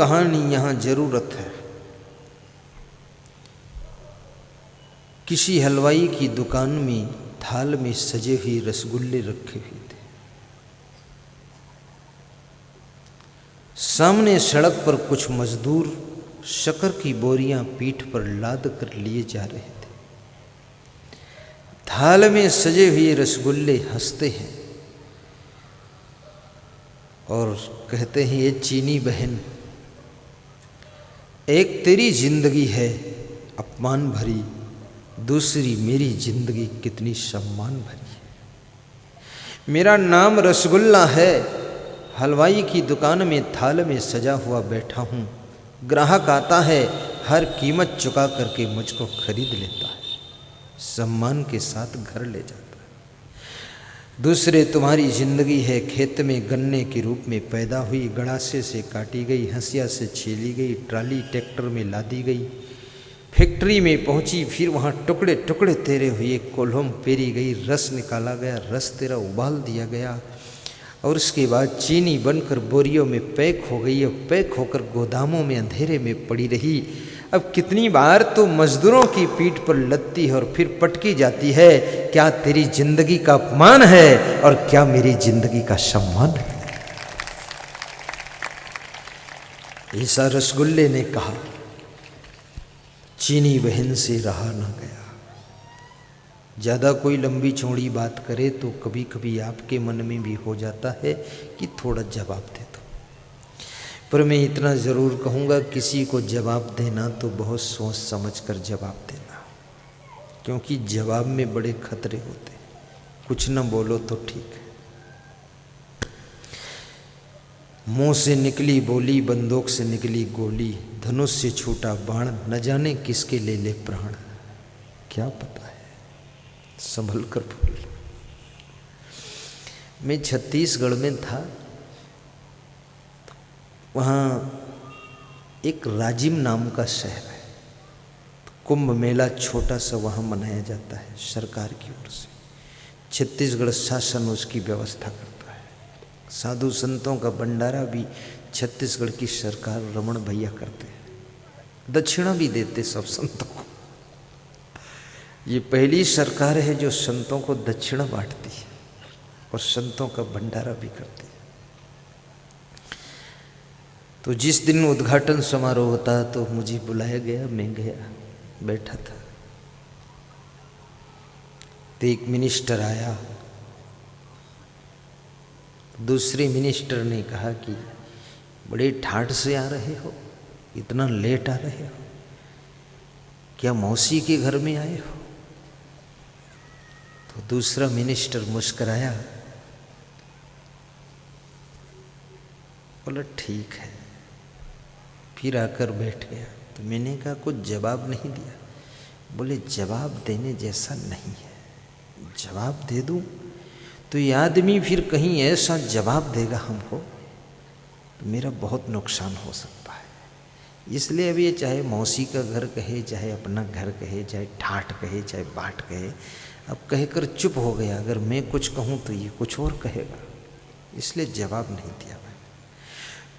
कहानी यहाँ जरूरत है। किसी हलवाई की दुकान में थाल में सजे हुए रसगुल्ले रखे हुए थे। सामने सड़क पर कुछ मजदूर शक्कर की बोरियां पीठ पर लाद कर लिए जा रहे थे। थाल में सजे हुए रसगुल्ले हंसते हैं और कहते हैं, ये चीनी बहन, एक तेरी जिंदगी है अपमान भरी, दूसरी मेरी जिंदगी कितनी सम्मान भरी है। मेरा नाम रसगुल्ला है, हलवाई की दुकान में थाल में सजा हुआ बैठा हूँ। ग्राहक आता है, हर कीमत चुका करके मुझको खरीद लेता है, सम्मान के साथ घर ले जाता है। दूसरे तुम्हारी जिंदगी है खेत में गन्ने के रूप में पैदा हुई, गड़ासे से काटी गई, हंसिया से छीली गई, ट्राली ट्रैक्टर में लादी गई, फैक्ट्री में पहुंची, फिर वहाँ टुकड़े टुकड़े तेरे हुए, कोल्हम पेरी गई, रस निकाला गया, रस तेरा उबाल दिया गया और उसके बाद चीनी बनकर बोरियों में पैक हो गई और पैक होकर गोदामों में अंधेरे में पड़ी रही। अब कितनी बार तो मजदूरों की पीठ पर लदती है और फिर पटकी जाती है। क्या तेरी जिंदगी का अपमान है और क्या मेरी जिंदगी का सम्मान है? ऐसा रसगुल्ले ने कहा। चीनी बहन से रहा ना गया। ज़्यादा कोई लंबी चौड़ी बात करे तो कभी कभी आपके मन में भी हो जाता है कि थोड़ा जवाब दे दो, पर मैं इतना ज़रूर कहूँगा, किसी को जवाब देना तो बहुत सोच समझ कर जवाब देना, क्योंकि जवाब में बड़े खतरे होते हैं। कुछ न बोलो तो ठीक है, मुंह से निकली बोली, बंदूक से निकली गोली, धनुष से छूटा बाण, न जाने किसके ले ले प्राण। क्या पता है, संभल कर बोल। मैं छत्तीसगढ़ में था, वहाँ एक राजिम नाम का शहर है। कुंभ मेला छोटा सा वहाँ मनाया जाता है सरकार की ओर से। छत्तीसगढ़ शासन उसकी व्यवस्था करता है। साधु संतों का भंडारा भी छत्तीसगढ़ की सरकार रमण भैया करते हैं, दक्षिणा भी देते सब संतों को। ये पहली सरकार है जो संतों को दक्षिणा बांटती है और संतों का भंडारा भी करती है। तो जिस दिन उद्घाटन समारोह होता तो मुझे बुलाया गया, मैं गया, बैठा था। तो एक मिनिस्टर आया, दूसरे मिनिस्टर ने कहा कि बड़े ठाठ से आ रहे हो, इतना लेट आ रहे हो, क्या मौसी के घर में आए हो? तो दूसरा मिनिस्टर मुस्कराया, बोला ठीक है, फिर आकर बैठ गया। तो मैंने कहा कुछ जवाब नहीं दिया। बोले जवाब देने जैसा नहीं है, जवाब दे दूं तो ये आदमी फिर कहीं ऐसा जवाब देगा हमको तो मेरा बहुत नुकसान हो सकता है। इसलिए अब ये चाहे मौसी का घर कहे, चाहे अपना घर कहे, चाहे ठाठ कहे, चाहे बाट कहे, अब कहकर चुप हो गया। अगर मैं कुछ कहूँ तो ये कुछ और कहेगा, इसलिए जवाब नहीं दिया मैं।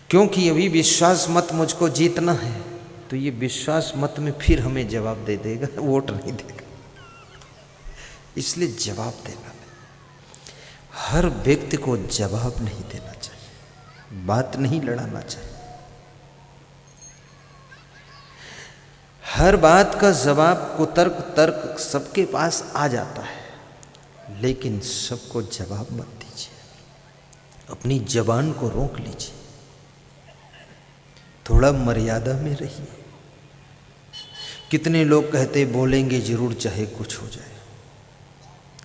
क्योंकि अभी विश्वास मत मुझको जीतना है, तो ये विश्वास मत में फिर हमें जवाब दे देगा, वोट नहीं देगा, इसलिए जवाब देना नहीं। हर व्यक्ति को जवाब नहीं देना चाहिए, बात नहीं लड़ाना चाहिए। हर बात का जवाब कुतर्क तर्क सबके पास आ जाता है, लेकिन सबको जवाब मत दीजिए, अपनी जबान को रोक लीजिए, थोड़ा मर्यादा में रहिए। कितने लोग कहते बोलेंगे जरूर चाहे कुछ हो जाए।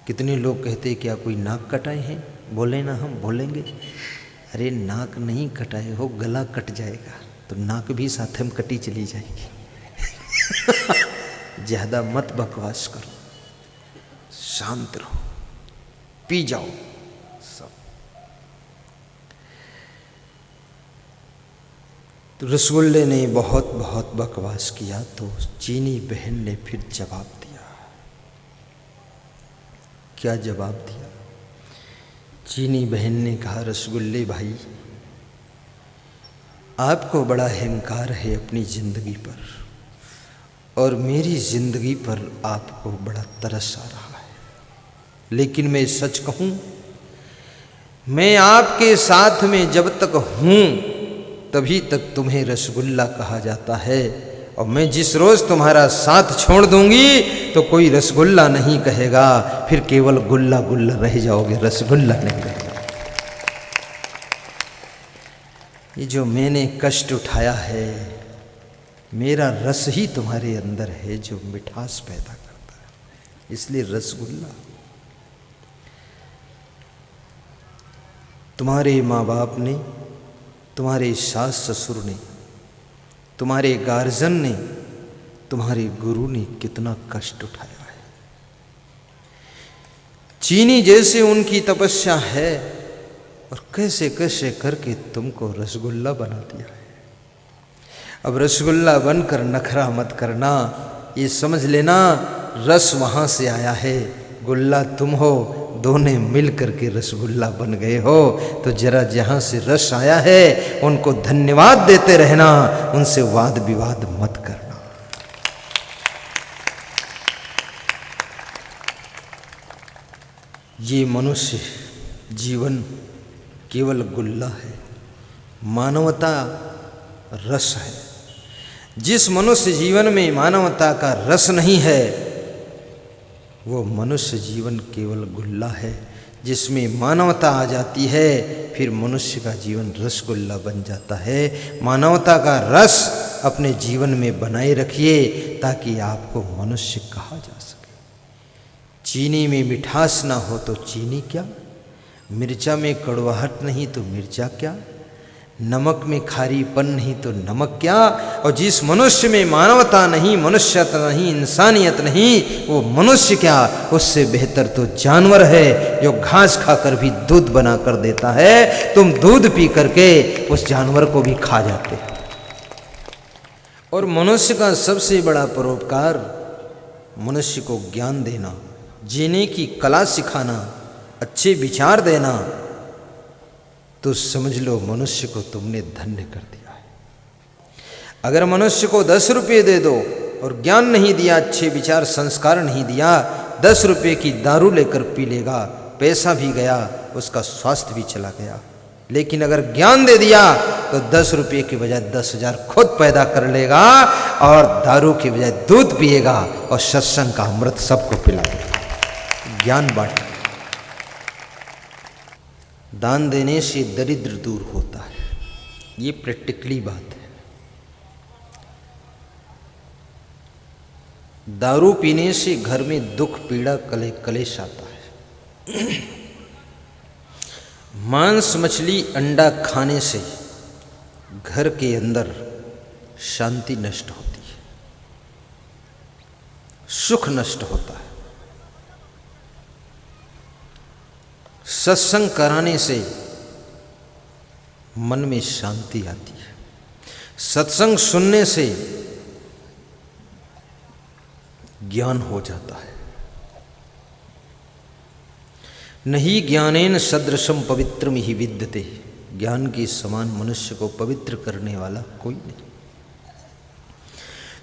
कितने लोग कहते क्या कोई नाक कटाए हैं, बोले ना हम बोलेंगे। अरे नाक नहीं कटाए हो, गला कट जाएगा तो नाक भी साथ में कटी चली जाएगी। ज़्यादा मत बकवास करो, शांत रहो, पी जाओ सब। तो रसगुल्ले ने बहुत बहुत बकवास किया तो चीनी बहन ने फिर जवाब दिया। क्या जवाब दिया? चीनी बहन ने कहा, रसगुल्ले भाई, आपको बड़ा अहंकार है अपनी जिंदगी पर, और मेरी जिंदगी पर आपको बड़ा तरस आ रहा है। लेकिन मैं सच कहूं, मैं आपके साथ में जब तक हूं तभी तक तुम्हें रसगुल्ला कहा जाता है, और मैं जिस रोज तुम्हारा साथ छोड़ दूंगी तो कोई रसगुल्ला नहीं कहेगा, फिर केवल गुल्ला गुल्ला रह जाओगे, रसगुल्ला नहीं रहेगा। ये जो मैंने कष्ट उठाया है, मेरा रस ही तुम्हारे अंदर है जो मिठास पैदा करता है, इसलिए रसगुल्ला। तुम्हारे माँ बाप ने, तुम्हारे सास ससुर ने, तुम्हारे गार्जियन ने, तुम्हारे गुरु ने कितना कष्ट उठाया है। चीनी जैसे उनकी तपस्या है, और कैसे कैसे करके तुमको रसगुल्ला बना दिया है। अब रसगुल्ला बनकर नखरा मत करना, ये समझ लेना रस वहाँ से आया है, गुल्ला तुम हो, दोनों मिल करके रसगुल्ला बन गए हो। तो जरा जहाँ से रस आया है उनको धन्यवाद देते रहना, उनसे वाद विवाद मत करना। ये मनुष्य जीवन केवल गुल्ला है, मानवता रस है। जिस मनुष्य जीवन में मानवता का रस नहीं है, वो मनुष्य जीवन केवल गुल्ला है। जिसमें मानवता आ जाती है फिर मनुष्य का जीवन रसगुल्ला बन जाता है। मानवता का रस अपने जीवन में बनाए रखिए ताकि आपको मनुष्य कहा जा सके। चीनी में मिठास ना हो तो चीनी क्या, मिर्चा में कड़वाहट नहीं तो मिर्चा क्या, नमक में खारीपन नहीं तो नमक क्या। और जिस मनुष्य में मानवता नहीं, मनुष्यता नहीं, इंसानियत नहीं, वो मनुष्य क्या, उससे बेहतर तो जानवर है जो घास खाकर भी दूध बना कर देता है। तुम दूध पी करके उस जानवर को भी खा जाते हो। और मनुष्य का सबसे बड़ा परोपकार मनुष्य को ज्ञान देना, जीने की कला सिखाना, अच्छे विचार देना। तो समझ लो मनुष्य को तुमने धन्य कर दिया है। अगर मनुष्य को 10 रुपये दे दो और ज्ञान नहीं दिया, अच्छे विचार संस्कार नहीं दिया, 10 रुपये की दारू लेकर पी लेगा, पैसा भी गया, उसका स्वास्थ्य भी चला गया। लेकिन अगर ज्ञान दे दिया तो 10 रुपये के बजाय 10,000 खुद पैदा कर लेगा, और दारू के बजाय दूध पिएगा, और सत्संग का अमृत सबको पिला देगा। ज्ञान बांट। दान देने से दरिद्र दूर होता है, ये प्रैक्टिकली बात है। दारू पीने से घर में दुख पीड़ा कलेश आता है। मांस मछली अंडा खाने से घर के अंदर शांति नष्ट होती है, सुख नष्ट होता है। सत्संग कराने से मन में शांति आती है, सत्संग सुनने से ज्ञान हो जाता है। नहीं ज्ञानेन सदृशम पवित्रम ही विद्यते, ज्ञान के समान मनुष्य को पवित्र करने वाला कोई नहीं।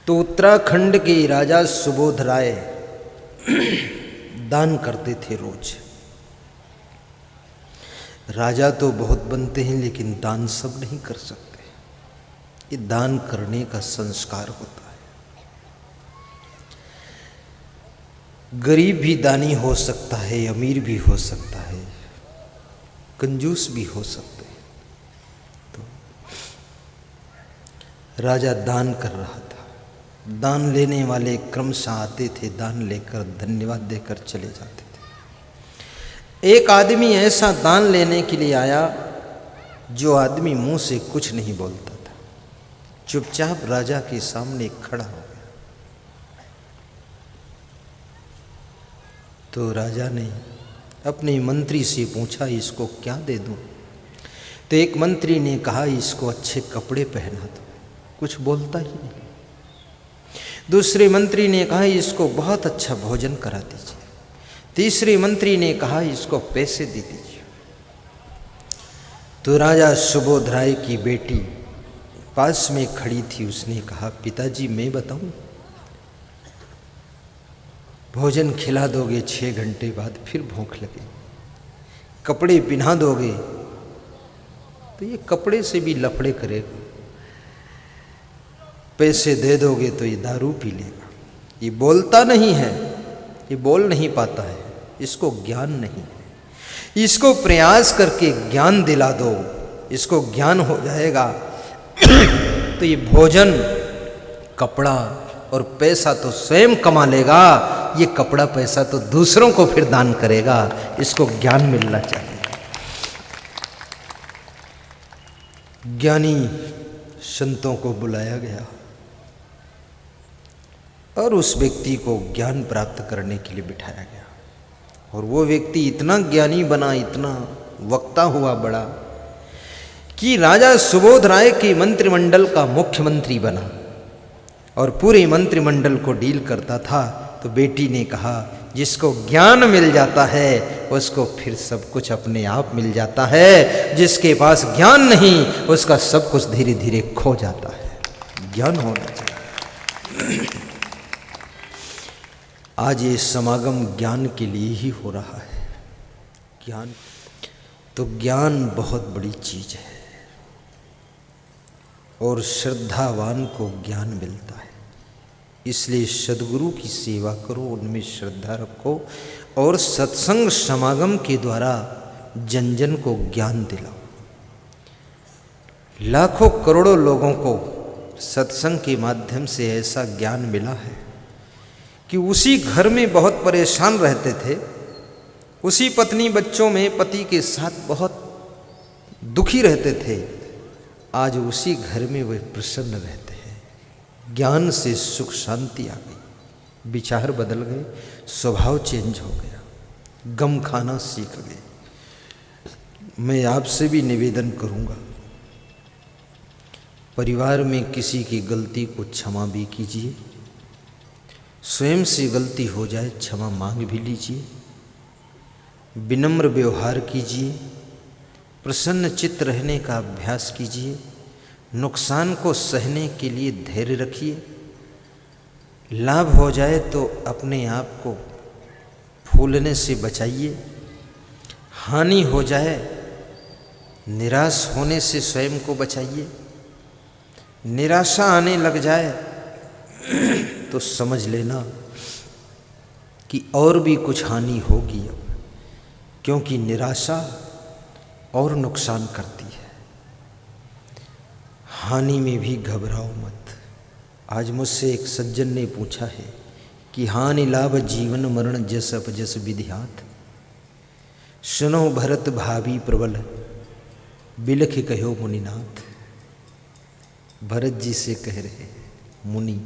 तो उत्तराखंड के राजा सुबोध राय दान करते थे रोज। राजा तो बहुत बनते हैं लेकिन दान सब नहीं कर सकते। ये दान करने का संस्कार होता है। गरीब भी दानी हो सकता है, अमीर भी हो सकता है, कंजूस भी हो सकते हैं। तो राजा दान कर रहा था, दान लेने वाले क्रमशः आते थे, दान लेकर धन्यवाद देकर चले जाते थे। एक आदमी ऐसा दान लेने के लिए आया जो आदमी मुंह से कुछ नहीं बोलता था, चुपचाप राजा के सामने खड़ा हो गया। तो राजा ने अपने मंत्री से पूछा, इसको क्या दे दूं? तो एक मंत्री ने कहा, इसको अच्छे कपड़े पहना दो। कुछ बोलता ही नहीं। दूसरे मंत्री ने कहा, इसको बहुत अच्छा भोजन करा दीजिए। तीसरे मंत्री ने कहा, इसको पैसे दे दीजिए। तो राजा सुबोध राय की बेटी पास में खड़ी थी, उसने कहा, पिताजी मैं बताऊं? भोजन खिला दोगे 6 घंटे बाद फिर भूख लगे, कपड़े पहना दोगे तो ये कपड़े से भी लफड़े करेगा, पैसे दे दोगे तो ये दारू पी लेगा। ये बोलता नहीं है, ये बोल नहीं पाता है, इसको ज्ञान नहीं है। इसको प्रयास करके ज्ञान दिला दो, इसको ज्ञान हो जाएगा तो ये भोजन, कपड़ा और पैसा तो स्वयं कमा लेगा, ये कपड़ा पैसा तो दूसरों को फिर दान करेगा। इसको ज्ञान मिलना चाहिए। ज्ञानी संतों को बुलाया गया और उस व्यक्ति को ज्ञान प्राप्त करने के लिए बिठाया गया। और वो व्यक्ति इतना ज्ञानी बना, इतना वक्ता हुआ बड़ा कि राजा सुबोध राय के मंत्रिमंडल का मुख्यमंत्री बना और पूरे मंत्रिमंडल को डील करता था। तो बेटी ने कहा, जिसको ज्ञान मिल जाता है उसको फिर सब कुछ अपने आप मिल जाता है, जिसके पास ज्ञान नहीं उसका सब कुछ धीरे धीरे खो जाता है। ज्ञान होना चाहिए। आज ये समागम ज्ञान के लिए ही हो रहा है। ज्ञान तो ज्ञान बहुत बड़ी चीज है और श्रद्धावान को ज्ञान मिलता है। इसलिए सद्गुरु की सेवा करो, उनमें श्रद्धा रखो और सत्संग समागम के द्वारा जन जन को ज्ञान दिलाओ। लाखों करोड़ों लोगों को सत्संग के माध्यम से ऐसा ज्ञान मिला है कि उसी घर में बहुत परेशान रहते थे, उसी पत्नी बच्चों में पति के साथ बहुत दुखी रहते थे, आज उसी घर में वे प्रसन्न रहते हैं। ज्ञान से सुख शांति आ गई, विचार बदल गए, स्वभाव चेंज हो गया, गम खाना सीख गए। मैं आपसे भी निवेदन करूंगा, परिवार में किसी की गलती को क्षमा भी कीजिए, स्वयं से गलती हो जाए क्षमा मांग भी लीजिए, विनम्र व्यवहार कीजिए, प्रसन्न चित्त रहने का अभ्यास कीजिए, नुकसान को सहने के लिए धैर्य रखिए। लाभ हो जाए तो अपने आप को फूलने से बचाइए, हानि हो जाए निराश होने से स्वयं को बचाइए। निराशा आने लग जाए तो समझ लेना कि और भी कुछ हानि होगी अब, क्योंकि निराशा और नुकसान करती है। हानि में भी घबराओ मत। आज मुझसे एक सज्जन ने पूछा है कि हानि लाभ जीवन मरण जस अपजस विधियात, सुनो भरत भावी प्रबल बिलख कहो मुनिनाथ। भरत जी से कह रहे मुनि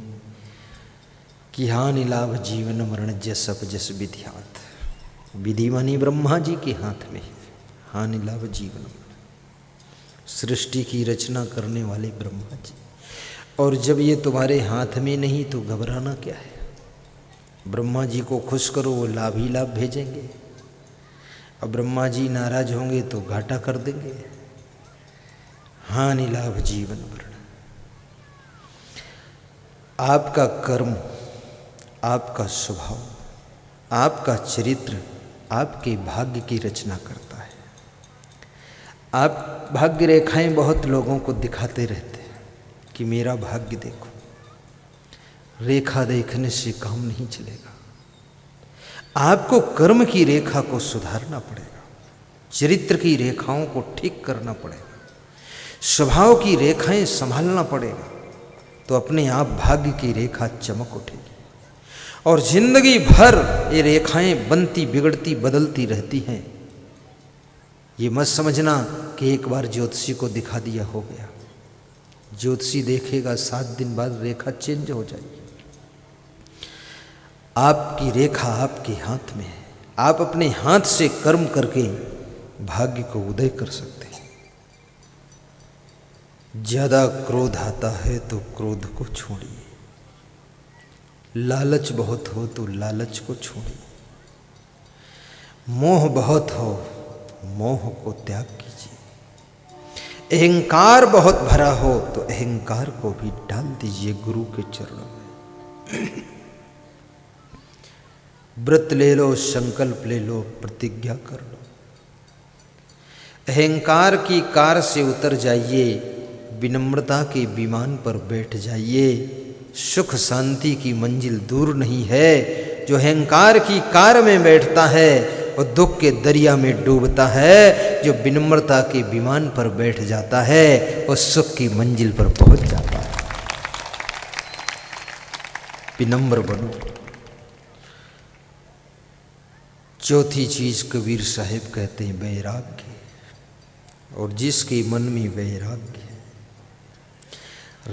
कि हानि लाभ जीवन मरण जस अपजस विधियात। विधि मानी ब्रह्मा जी के हाथ में, हानि लाभ जीवन मरण, सृष्टि की रचना करने वाले ब्रह्मा जी। और जब ये तुम्हारे हाथ में नहीं तो घबराना क्या है। ब्रह्मा जी को खुश करो, वो लाभ ही लाभ भेजेंगे। अब ब्रह्मा जी नाराज होंगे तो घाटा कर देंगे। हानि लाभ जीवन मरण। आपका कर्म, आपका स्वभाव, आपका चरित्र आपके भाग्य की रचना करता है। आप भाग्य रेखाएं बहुत लोगों को दिखाते रहते हैं कि मेरा भाग्य देखो। रेखा देखने से काम नहीं चलेगा, आपको कर्म की रेखा को सुधारना पड़ेगा, चरित्र की रेखाओं को ठीक करना पड़ेगा, स्वभाव की रेखाएं संभालना पड़ेगा, तो अपने आप भाग्य की रेखा चमक उठेगी। और जिंदगी भर ये रेखाएं बनती बिगड़ती बदलती रहती हैं। ये मत समझना कि एक बार ज्योतिषी को दिखा दिया हो गया। ज्योतिषी देखेगा 7 दिन बाद रेखा चेंज हो जाएगी। आपकी रेखा आपके हाथ में है। आप अपने हाथ से कर्म करके भाग्य को उदय कर सकते हैं। ज्यादा क्रोध आता है तो क्रोध को छोड़िए, लालच बहुत हो तो लालच को छोड़िए, मोह बहुत हो मोह को त्याग कीजिए। अहंकार बहुत भरा हो तो अहंकार को भी डाल दीजिए गुरु के चरणों में। व्रत ले लो, संकल्प ले लो, प्रतिज्ञा कर लो। अहंकार की कार से उतर जाइए, विनम्रता के विमान पर बैठ जाइए। सुख शांति की मंजिल दूर नहीं है। जो अहंकार की कार में बैठता है वो दुख के दरिया में डूबता है। जो विनम्रता के विमान पर बैठ जाता है वो सुख की मंजिल पर पहुंच जाता है। विनम्र बनो। चौथी चीज कबीर साहिब कहते हैं वैराग्य। और जिसके मन में वैराग्य है,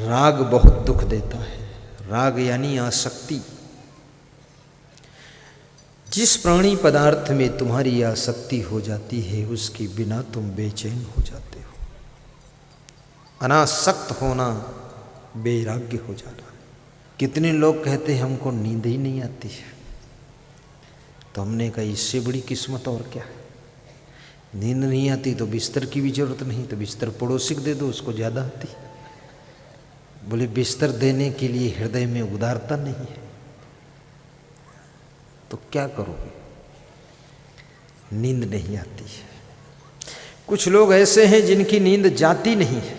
राग बहुत दुख देता है। राग यानी आसक्ति। जिस प्राणी पदार्थ में तुम्हारी आसक्ति हो जाती है उसके बिना तुम बेचैन हो जाते हो। अनासक्त होना वैराग्य हो जाना। कितने लोग कहते हैं हमको नींद ही नहीं आती है, तो हमने कहा इससे बड़ी किस्मत और क्या है। नींद नहीं आती तो बिस्तर की भी जरूरत नहीं, तो बिस्तर पड़ोसी को दे दो, उसको ज़्यादा आती। बोले बिस्तर देने के लिए हृदय में उदारता नहीं है तो क्या करोगे। नींद नहीं आती है। कुछ लोग ऐसे हैं जिनकी नींद जाती नहीं है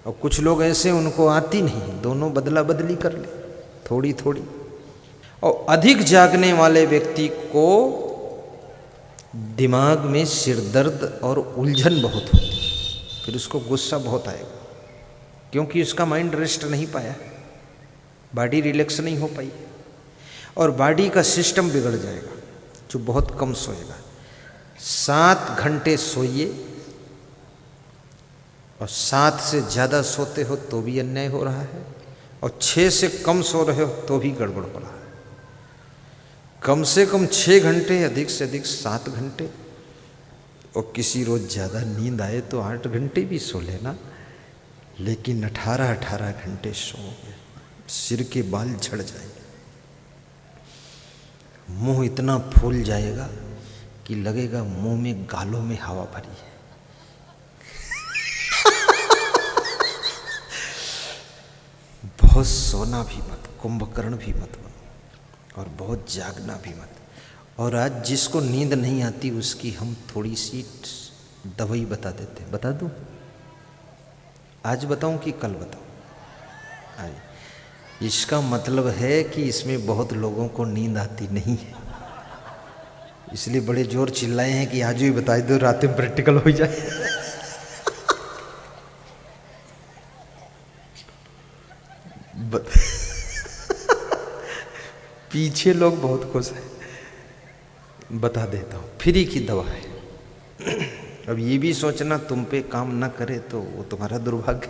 और कुछ लोग ऐसे उनको आती नहीं। दोनों बदला बदली कर ले थोड़ी थोड़ी। और अधिक जागने वाले व्यक्ति को दिमाग में सिर दर्द और उलझन बहुत होती है। फिर उसको गुस्सा बहुत आएगा क्योंकि उसका माइंड रेस्ट नहीं पाया, बॉडी रिलैक्स नहीं हो पाई और बॉडी का सिस्टम बिगड़ जाएगा। जो बहुत कम सोएगा, 7 घंटे सोइए और 7 से ज़्यादा सोते हो तो भी अन्याय हो रहा है और 6 से कम सो रहे हो तो भी गड़बड़ हो रहा है। कम से कम 6 घंटे, अधिक से अधिक 7 घंटे। और किसी रोज ज़्यादा नींद आए तो 8 घंटे भी सो लेना, लेकिन 18 घंटे सोओगे सिर के बाल झड़ जाएंगे, मुंह इतना फूल जाएगा कि लगेगा मुंह में गालों में हवा भरी है। बहुत सोना भी मत, कुंभकर्ण भी मत बनो और बहुत जागना भी मत। और आज जिसको नींद नहीं आती उसकी हम थोड़ी सी दवाई बता देते हैं। बता दूं? आज बताऊं कि कल बताऊं? आज इसका मतलब है कि इसमें बहुत लोगों को नींद आती नहीं है, इसलिए बड़े जोर चिल्लाए हैं कि आज ही बता दो, रात में प्रैक्टिकल हो जाए। पीछे लोग बहुत खुश हैं। बता देता हूँ, फ्री की दवा है। अब ये भी सोचना तुम पे काम ना करे तो वो तुम्हारा दुर्भाग्य,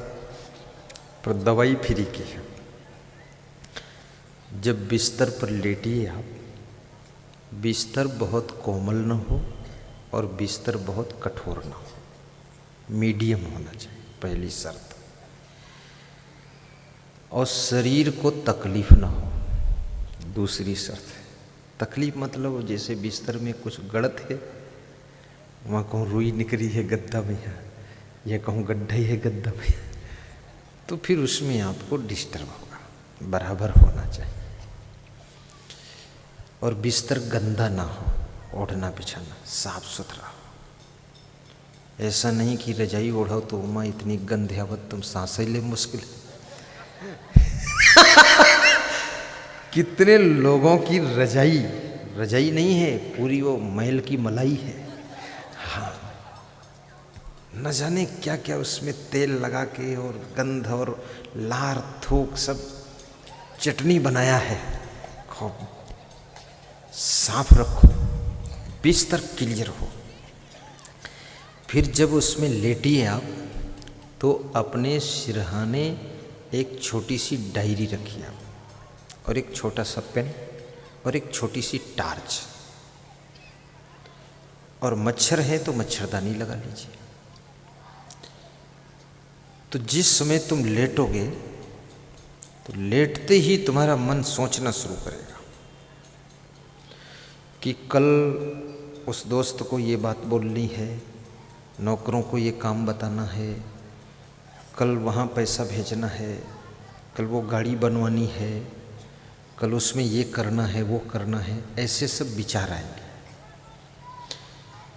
पर दवाई फ्री की है। जब बिस्तर पर लेटिए आप, बिस्तर बहुत कोमल न हो और बिस्तर बहुत कठोर न हो, मीडियम होना चाहिए, पहली शर्त। और शरीर को तकलीफ ना हो, दूसरी शर्त है। तकलीफ मतलब जैसे बिस्तर में कुछ गलत है, वहाँ कहूँ रुई निकली है गद्दा में है, या कहूँ गड्ढा है गद्दा में, तो फिर उसमें आपको डिस्टर्ब होगा। बराबर होना चाहिए। और बिस्तर गंदा ना हो, ओढ़ना बिछाना साफ सुथरा हो। ऐसा नहीं कि रजाई ओढ़ो तो उमा इतनी गंध आवत तुम सांस ले मुश्किल। कितने लोगों की रजाई नहीं है, पूरी वो मैल की मलाई है। हाँ, न जाने क्या क्या उसमें तेल लगा के और गंध और लार थूक सब चटनी बनाया है। खूब साफ रखो, बिस्तर क्लियर हो। फिर जब उसमें लेटिए आप, तो अपने सिरहाने एक छोटी सी डायरी रखिए आप, और एक छोटा सा पेन और एक छोटी सी टार्च, और मच्छर है तो मच्छरदानी लगा लीजिए। तो जिस समय तुम लेटोगे तो लेटते ही तुम्हारा मन सोचना शुरू करेगा कि कल उस दोस्त को ये बात बोलनी है, नौकरों को ये काम बताना है, कल वहाँ पैसा भेजना है, कल वो गाड़ी बनवानी है, कल उसमें ये करना है वो करना है, ऐसे सब विचार आएंगे।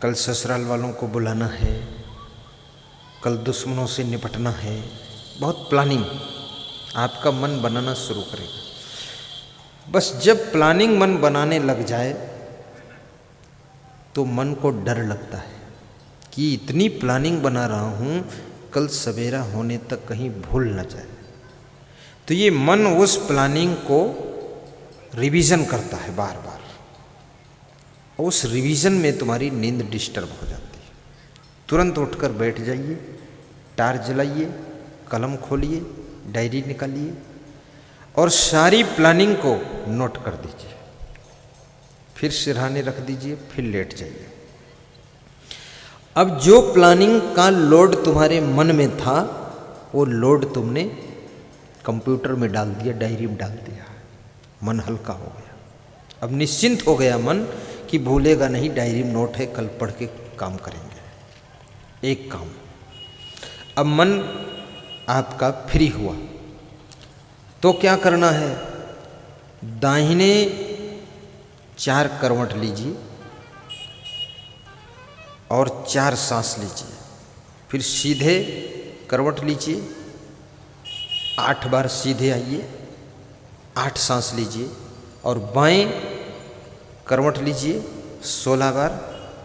कल ससुराल वालों को बुलाना है, कल दुश्मनों से निपटना है, बहुत प्लानिंग आपका मन बनाना शुरू करेगा। बस जब प्लानिंग मन बनाने लग जाए तो मन को डर लगता है कि इतनी प्लानिंग बना रहा हूँ, कल सवेरा होने तक कहीं भूल न जाए। तो ये मन उस प्लानिंग को रिवीजन करता है बार बार, उस रिवीजन में तुम्हारी नींद डिस्टर्ब हो जाती है। तुरंत उठकर बैठ जाइए, टार्च जलाइए, कलम खोलिए, डायरी निकालिए और सारी प्लानिंग को नोट कर दीजिए, फिर सिरहाने रख दीजिए, फिर लेट जाइए। अब जो प्लानिंग का लोड तुम्हारे मन में था वो लोड तुमने कंप्यूटर में डाल दिया, डायरी में डाल दिया, मन हल्का हो गया। अब निश्चिंत हो गया मन कि भूलेगा नहीं, डायरी में नोट है, कल पढ़ के काम करेंगे। एक काम। अब मन आपका फ्री हुआ तो क्या करना है? दाहिने 4 करवट लीजिए और 4 सांस लीजिए, फिर सीधे करवट लीजिए, 8 बार सीधे आइए, 8 सांस लीजिए और बाएं करवट लीजिए 16 बार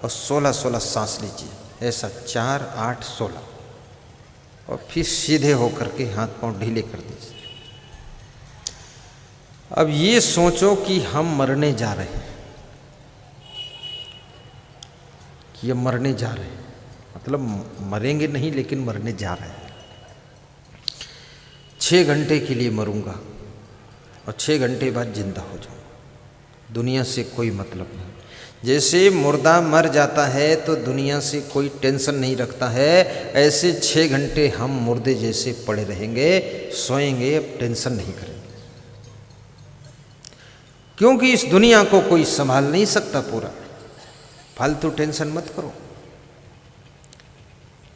और 16-16 सांस लीजिए, ऐसा 4, 8, 16 और फिर सीधे होकर के हाथ पांव ढीले कर दीजिए। अब ये सोचो कि हम मरने जा रहे हैं, कि ये मरने जा रहे हैं, मतलब मरेंगे नहीं लेकिन मरने जा रहे हैं। 6 घंटे के लिए मरूंगा और 6 घंटे बाद जिंदा हो जाऊंगा, दुनिया से कोई मतलब नहीं। जैसे मुर्दा मर जाता है तो दुनिया से कोई टेंशन नहीं रखता है, ऐसे 6 घंटे हम मुर्दे जैसे पड़े रहेंगे, सोएंगे, अब टेंशन नहीं करेंगे, क्योंकि इस दुनिया को कोई संभाल नहीं सकता पूरा। फालतू टेंशन मत करो,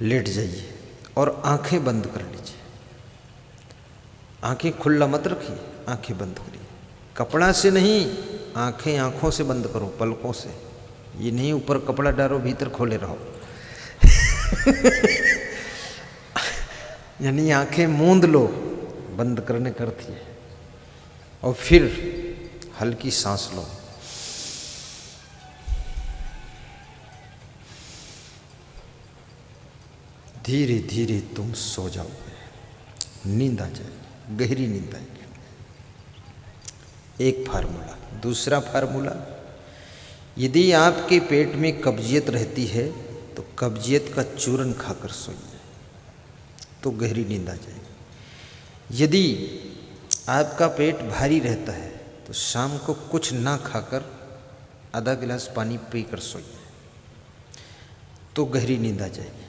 लेट जाइए और आंखें बंद कर लीजिए। आंखें खुला मत रखिए, आंखें बंद करिए, कपड़ा से नहीं, आंखें आंखों से बंद करो, पलकों से। ये नहीं ऊपर कपड़ा डालो भीतर खोले रहो यानी आंखें मूंद लो, बंद करने करती है, और फिर हल्की सांस लो। धीरे धीरे तुम सो जाओगे, नींद आ जाएगी, गहरी नींद आएगी। एक फार्मूला। दूसरा फार्मूला, यदि आपके पेट में कब्जियत रहती है तो कब्जियत का चूरन खाकर सोइए तो गहरी नींद आ जाएगी। यदि आपका पेट भारी रहता है तो शाम को कुछ ना खाकर आधा गिलास पानी पीकर सोइए तो गहरी नींद आ जाएगी।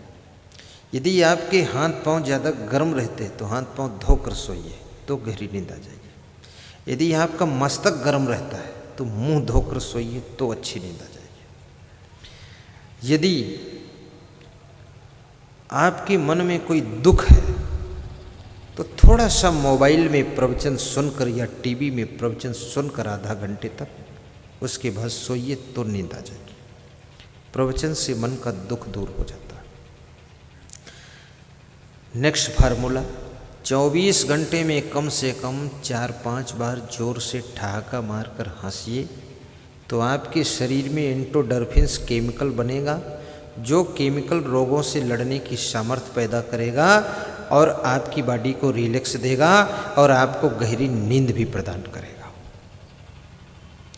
यदि आपके हाथ पांव ज़्यादा गर्म रहते हैं तो हाथ पांव धोकर सोइए तो गहरी नींद आ जाएगी। यदि आपका मस्तक गर्म रहता है तो मुंह धोकर सोइए तो अच्छी नींद आ जाएगी। यदि आपके मन में कोई दुख है तो थोड़ा सा मोबाइल में प्रवचन सुनकर या टीवी में प्रवचन सुनकर आधा घंटे तक उसके बाद सोइए तो नींद आ जाएगी। प्रवचन से मन का दुख दूर हो जाता है। नेक्स्ट फार्मूला, 24 घंटे में कम से कम 4-5 बार जोर से ठहाका मारकर हंसिए तो आपके शरीर में एंडोर्फिन्स केमिकल बनेगा, जो केमिकल रोगों से लड़ने की सामर्थ्य पैदा करेगा और आपकी बॉडी को रिलैक्स देगा और आपको गहरी नींद भी प्रदान करेगा।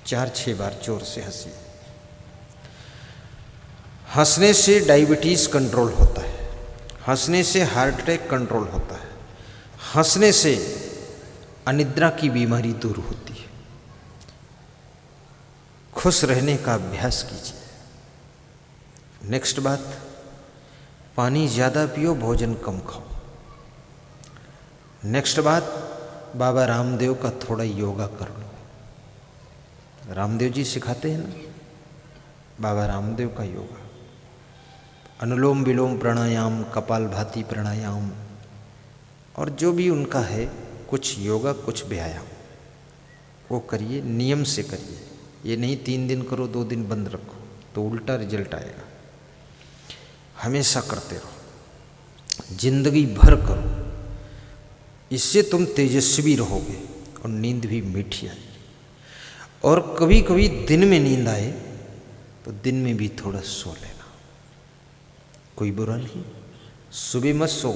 4-6 बार जोर से हंसिए। हंसने से डायबिटीज़ कंट्रोल होता है, हंसने से हार्ट अटैक कंट्रोल होता है, हंसने से अनिद्रा की बीमारी दूर होती है। खुश रहने का अभ्यास कीजिए। नेक्स्ट बात, पानी ज़्यादा पियो, भोजन कम खाओ। नेक्स्ट बात, बाबा रामदेव का थोड़ा योगा कर लो। रामदेव जी सिखाते हैं ना, बाबा रामदेव का योगा। अनुलोम विलोम प्राणायाम, कपालभाति प्राणायाम, और जो भी उनका है, कुछ योगा कुछ व्यायाम, वो करिए, नियम से करिए। ये नहीं 3 दिन करो 2 दिन बंद रखो, तो उल्टा रिजल्ट आएगा। हमेशा करते रहो, जिंदगी भर करो, इससे तुम तेजस्वी रहोगे और नींद भी मीठी आएगी। और कभी कभी दिन में नींद आए तो दिन में भी थोड़ा सो लेना, कोई बुरा नहीं। सुबह मत सो,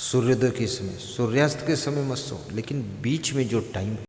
सूर्योदय के समय, सूर्यास्त के समय मत सो, लेकिन बीच में जो टाइम